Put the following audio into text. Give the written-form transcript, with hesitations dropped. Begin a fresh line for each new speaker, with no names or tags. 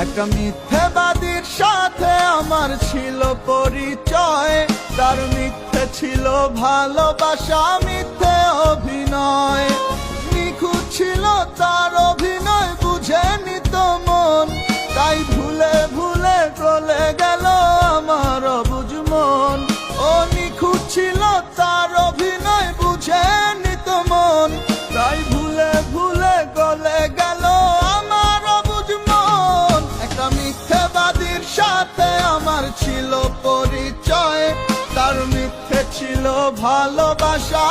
একটা মিথ্যেবাদীর সাথে আমার ছিল পরিচয়, তার মিথ্যে ছিল ভালোবাসা, মিথ্যে অভিনয়। নিখুঁত ছিল তার অভিনয়, বুঝেনি তো মন, তাই ভুলে ভুলে গলে গেল আমার অবুঝ মন। ও নিখুঁত ছিল তার অভিনয়, বুঝেনি তো মন, তাই ভুলে ভুলে গলে গেল আমার অবুঝ মন। একটা মিথ্যেবাদীর সাথে আমার ছিল পরিচয়, তার মিথ্যে ছিল ভালোবাসা,